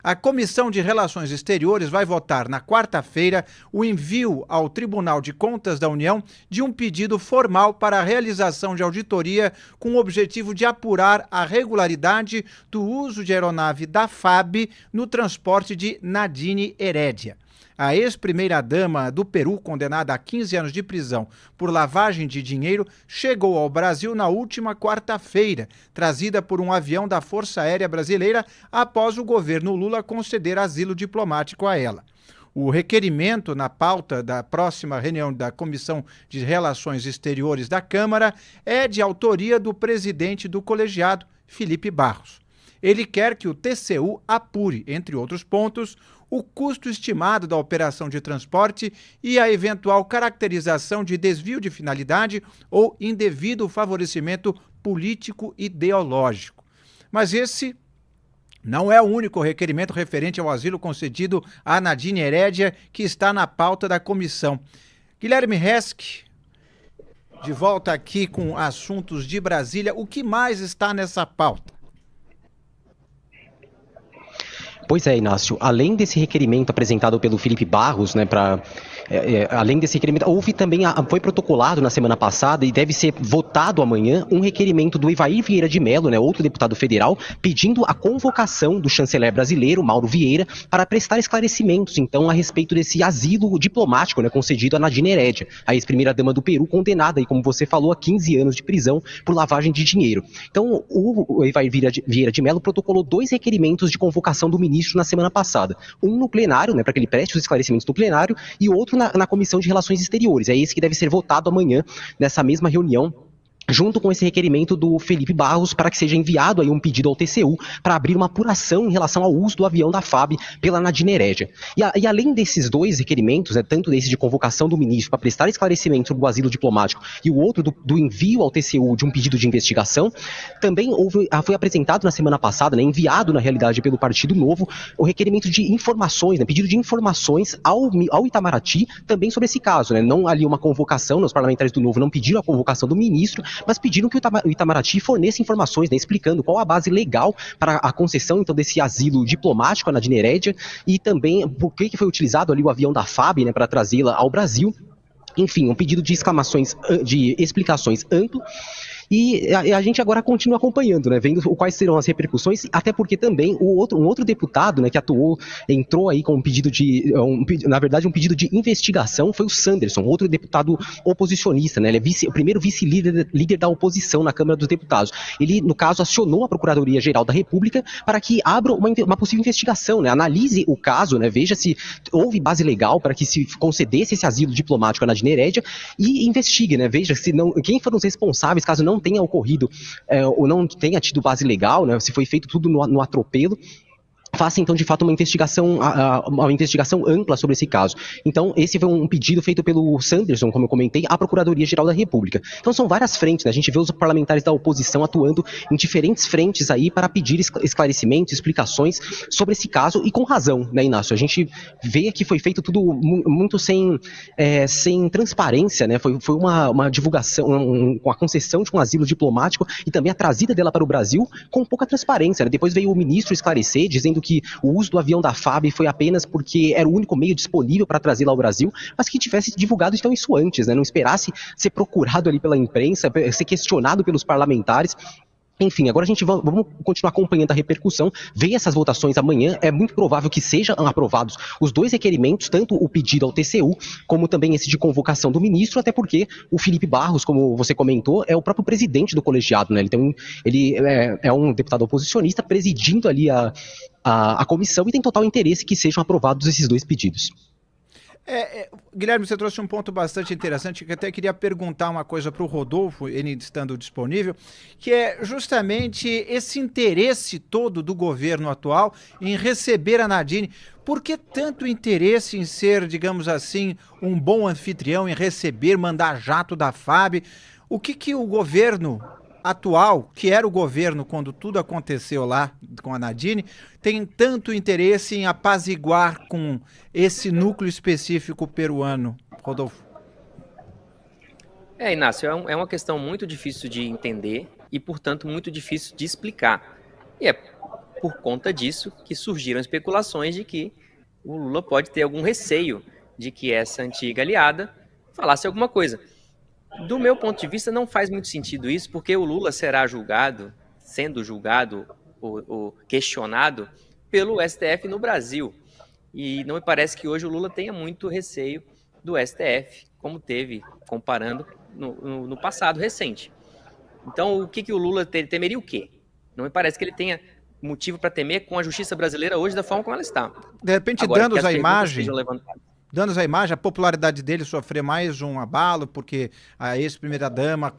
A Comissão de Relações Exteriores vai votar na quarta-feira o envio ao Tribunal de Contas da União de um pedido formal para a realização de auditoria com o objetivo de apurar a regularidade do uso de aeronave da FAB no transporte de Nadine Heredia. A ex-primeira-dama do Peru, condenada a 15 anos de prisão por lavagem de dinheiro, chegou ao Brasil na última quarta-feira, trazida por um avião da Força Aérea Brasileira após o governo Lula conceder asilo diplomático a ela. O requerimento na pauta da próxima reunião da Comissão de Relações Exteriores da Câmara é de autoria do presidente do colegiado, Felipe Barros. Ele quer que o TCU apure, entre outros pontos, o custo estimado da operação de transporte e a eventual caracterização de desvio de finalidade ou indevido favorecimento político-ideológico. Mas esse não é o único requerimento referente ao asilo concedido a Nadine Heredia que está na pauta da comissão. Guilherme Resch, de volta aqui com assuntos de Brasília, o que mais está nessa pauta? Pois é, Inácio, além desse requerimento apresentado pelo Felipe Barros, né, além desse requerimento, houve também, foi protocolado na semana passada e deve ser votado amanhã um requerimento do Evair Vieira de Mello, né, outro deputado federal, pedindo a convocação do chanceler brasileiro, Mauro Vieira, para prestar esclarecimentos, então, a respeito desse asilo diplomático, né, concedido a Nadine Heredia, a ex-primeira-dama do Peru, condenada, aí, como você falou, a 15 anos de prisão por lavagem de dinheiro. Então, o Evair Vieira de Mello protocolou 2 requerimentos de convocação do ministro na semana passada. Um no plenário, né, para que ele preste os esclarecimentos no plenário, e outro na Comissão de Relações Exteriores. É esse que deve ser votado amanhã, nessa mesma reunião, junto com esse requerimento do Felipe Barros, para que seja enviado aí um pedido ao TCU para abrir uma apuração em relação ao uso do avião da FAB pela Nadine Heredia. E além desses 2 requerimentos, tanto desse de convocação do ministro para prestar esclarecimento sobre o asilo diplomático e o outro do envio ao TCU de um pedido de investigação, também foi apresentado na semana passada, né, enviado na realidade pelo Partido Novo, o requerimento de informações, né, pedido de informações ao Itamaraty também sobre esse caso. Né, não ali uma convocação, os parlamentares do Novo não pediram a convocação do ministro, mas pediram que o Itamaraty forneça informações, né, explicando qual a base legal para a concessão então desse asilo diplomático à Nadine Heredia e também por que foi utilizado ali o avião da FAB, né, para trazê-la ao Brasil. Enfim, um pedido de explicações amplo. E a gente agora continua acompanhando, né, vendo quais serão as repercussões, até porque também um outro deputado, né, que entrou aí com um pedido na verdade um pedido de investigação, foi o Sanderson, outro deputado oposicionista, né, ele é o primeiro vice-líder da oposição na Câmara dos Deputados. Ele, no caso, acionou a Procuradoria-Geral da República para que abra uma possível investigação, né, analise o caso, né, veja se houve base legal para que se concedesse esse asilo diplomático à Nadine Heredia e investigue, né, veja se quem foram os responsáveis caso não tenha ocorrido ou não tenha tido base legal, né, se foi feito tudo no atropelo. Faça, então, de fato, uma investigação ampla sobre esse caso. Então, esse foi um pedido feito pelo Sanderson, como eu comentei, à Procuradoria-Geral da República. Então, são várias frentes, né? A gente vê os parlamentares da oposição atuando em diferentes frentes aí para pedir esclarecimentos, explicações sobre esse caso, e com razão, né, Inácio? A gente vê que foi feito tudo muito sem transparência, né? Foi uma divulgação, com a concessão de um asilo diplomático e também a trazida dela para o Brasil com pouca transparência, né? Depois veio o ministro esclarecer, dizendo que o uso do avião da FAB foi apenas porque era o único meio disponível para trazê-la ao Brasil, mas que tivesse divulgado então isso antes, né? Não esperasse ser procurado ali pela imprensa, ser questionado pelos parlamentares. Enfim, agora a gente vamos continuar acompanhando a repercussão, ver essas votações amanhã. É muito provável que sejam aprovados os 2 requerimentos, tanto o pedido ao TCU, como também esse de convocação do ministro, até porque o Felipe Barros, como você comentou, é o próprio presidente do colegiado, né? Ele é um deputado oposicionista presidindo ali a comissão e tem total interesse que sejam aprovados esses 2 pedidos. Guilherme, você trouxe um ponto bastante interessante, que eu até queria perguntar uma coisa para o Rodolfo, ele estando disponível, que é justamente esse interesse todo do governo atual em receber a Nadine. Por que tanto interesse em ser, digamos assim, um bom anfitrião, em receber, mandar jato da FAB? O que o governo atual, que era o governo quando tudo aconteceu lá com a Nadine, tem tanto interesse em apaziguar com esse núcleo específico peruano, Rodolfo? Inácio, é uma questão muito difícil de entender e, portanto, muito difícil de explicar. E por conta disso que surgiram especulações de que o Lula pode ter algum receio de que essa antiga aliada falasse alguma coisa. Do meu ponto de vista, não faz muito sentido isso, porque o Lula será sendo julgado ou questionado pelo STF no Brasil. E não me parece que hoje o Lula tenha muito receio do STF, como teve, comparando no passado recente. Então, o que o Lula temeria o quê? Não me parece que ele tenha motivo para temer com a justiça brasileira hoje da forma como ela está. De repente, Agora, danos à imagem, a popularidade dele sofrer mais um abalo, porque a ex-primeira-dama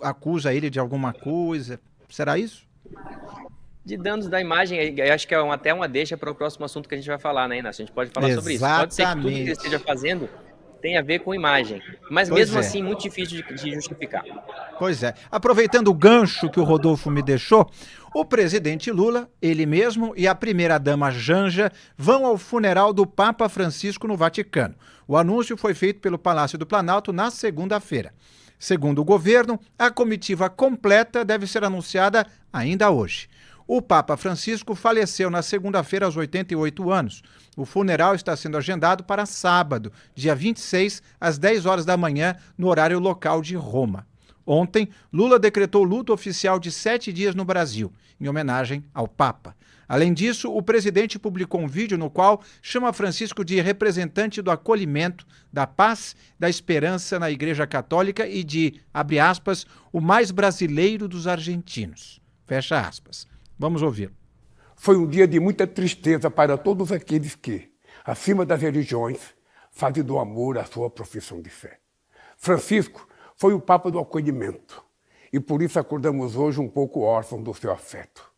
acusa ele de alguma coisa. Será isso? De danos da imagem, eu acho que é até uma deixa para o próximo assunto que a gente vai falar, né, Inácio? A gente pode falar sobre isso. Pode ser que tudo que ele esteja fazendo tem a ver com imagem, mas mesmo assim muito difícil de justificar. Pois é. Aproveitando o gancho que o Rodolfo me deixou, o presidente Lula, ele mesmo e a primeira-dama Janja vão ao funeral do Papa Francisco no Vaticano. O anúncio foi feito pelo Palácio do Planalto na segunda-feira. Segundo o governo, a comitiva completa deve ser anunciada ainda hoje. O Papa Francisco faleceu na segunda-feira aos 88 anos. O funeral está sendo agendado para sábado, dia 26, às 10 horas da manhã, no horário local de Roma. Ontem, Lula decretou luto oficial de 7 dias no Brasil, em homenagem ao Papa. Além disso, o presidente publicou um vídeo no qual chama Francisco de representante do acolhimento, da paz, da esperança na Igreja Católica e de, abre aspas, o mais brasileiro dos argentinos. Fecha aspas. Vamos ouvir. Foi um dia de muita tristeza para todos aqueles que, acima das religiões, fazem do amor a sua profissão de fé. Francisco foi o Papa do acolhimento e por isso acordamos hoje um pouco órfãos do seu afeto.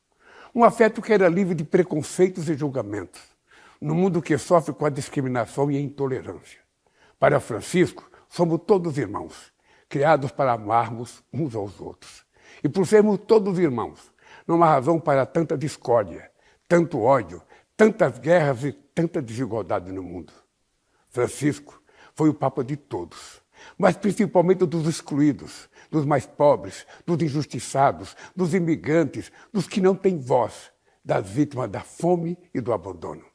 Um afeto que era livre de preconceitos e julgamentos, no mundo que sofre com a discriminação e a intolerância. Para Francisco, somos todos irmãos, criados para amarmos uns aos outros. E por sermos todos irmãos, não há razão para tanta discórdia, tanto ódio, tantas guerras e tanta desigualdade no mundo. Francisco foi o Papa de todos, mas principalmente dos excluídos, dos mais pobres, dos injustiçados, dos imigrantes, dos que não têm voz, das vítimas da fome e do abandono.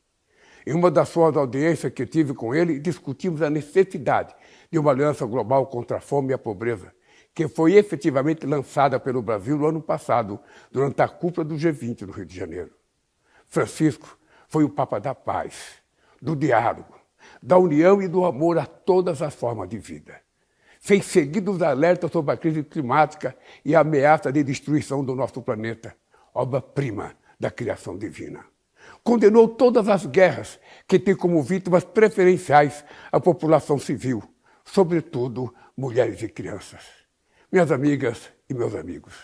Em uma das suas audiências que tive com ele, discutimos a necessidade de uma aliança global contra a fome e a pobreza, que foi efetivamente lançada pelo Brasil no ano passado, durante a cúpula do G20 no Rio de Janeiro. Francisco foi o Papa da paz, do diálogo, da união e do amor a todas as formas de vida. Fez seguidos alertas sobre a crise climática e a ameaça de destruição do nosso planeta, obra-prima da criação divina. Condenou todas as guerras que têm como vítimas preferenciais a população civil, sobretudo mulheres e crianças. Minhas amigas e meus amigos,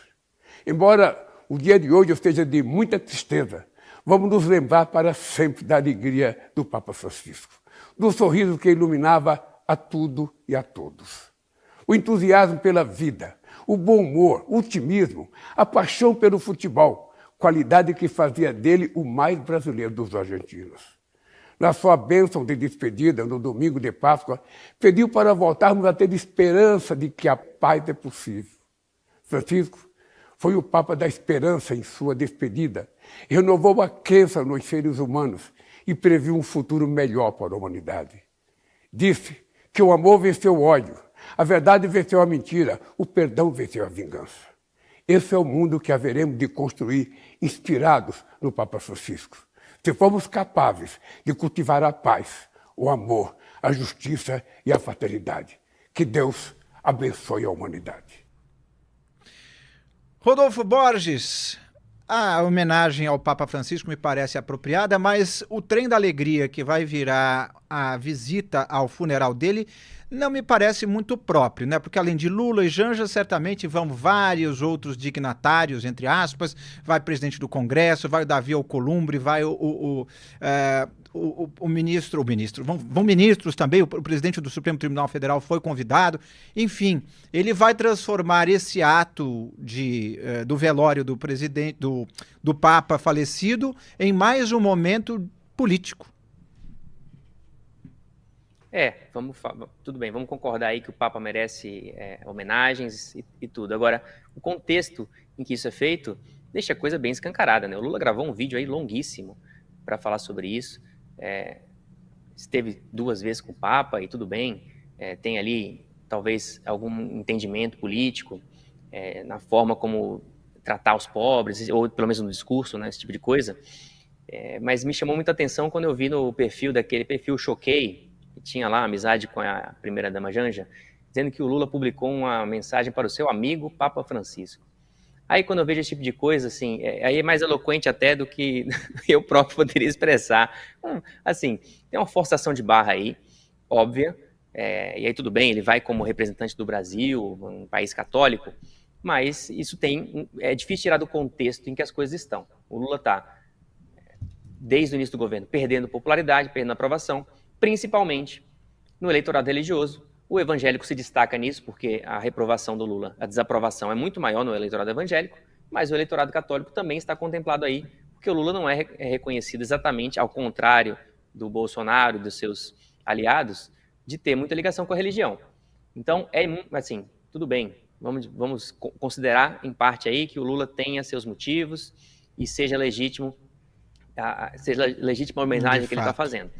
embora o dia de hoje esteja de muita tristeza, vamos nos lembrar para sempre da alegria do Papa Francisco, do sorriso que iluminava a tudo e a todos. O entusiasmo pela vida, o bom humor, o otimismo, a paixão pelo futebol, qualidade que fazia dele o mais brasileiro dos argentinos. Na sua bênção de despedida, no domingo de Páscoa, pediu para voltarmos a ter esperança de que a paz é possível. Francisco foi o Papa da esperança em sua despedida, renovou a crença nos seres humanos e previu um futuro melhor para a humanidade. Disse que o amor venceu o ódio, a verdade venceu a mentira, o perdão venceu a vingança. Esse é o mundo que haveremos de construir, inspirados no Papa Francisco. Se formos capazes de cultivar a paz, o amor, a justiça e a fraternidade. Que Deus abençoe a humanidade. Rodolfo Borges, a homenagem ao Papa Francisco me parece apropriada, mas o trem da alegria que vai virar a visita ao funeral dele não me parece muito próprio, né? Porque além de Lula e Janja, certamente vão vários outros dignatários, entre aspas, vai presidente do Congresso, vai o Davi Alcolumbre, vai o ministro, vão ministros também, o presidente do Supremo Tribunal Federal foi convidado, enfim, ele vai transformar esse ato do velório do presidente, do Papa falecido em mais um momento político. Tudo bem, vamos concordar aí que o Papa merece homenagens e tudo. Agora, o contexto em que isso é feito deixa a coisa bem escancarada, né? O Lula gravou um vídeo aí longuíssimo para falar sobre isso, esteve 2 vezes com o Papa e tudo bem, tem ali talvez algum entendimento político na forma como tratar os pobres, ou pelo menos no discurso, né, esse tipo de coisa, mas me chamou muita atenção quando eu vi no perfil daquele perfil Choquei, que tinha lá amizade com a primeira-dama Janja, dizendo que o Lula publicou uma mensagem para o seu amigo Papa Francisco. Aí quando eu vejo esse tipo de coisa, assim, aí é mais eloquente até do que eu próprio poderia expressar. Assim, tem uma forçação de barra aí, óbvia, e aí tudo bem, ele vai como representante do Brasil, um país católico, mas isso é difícil tirar do contexto em que as coisas estão. O Lula está, desde o início do governo, perdendo popularidade, perdendo aprovação, principalmente no eleitorado religioso. O evangélico se destaca nisso, porque a reprovação do Lula, a desaprovação é muito maior no eleitorado evangélico, mas o eleitorado católico também está contemplado aí, porque o Lula não é reconhecido exatamente, ao contrário do Bolsonaro e dos seus aliados, de ter muita ligação com a religião. Então, assim, tudo bem, vamos considerar em parte aí que o Lula tenha seus motivos e seja legítima a homenagem que ele está fazendo.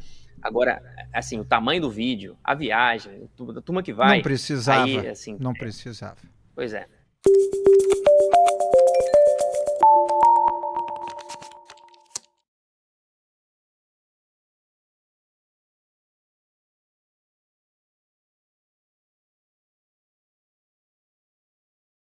Agora, assim, o tamanho do vídeo, a viagem, a turma que vai... Não precisava, aí, assim, não precisava. Pois é.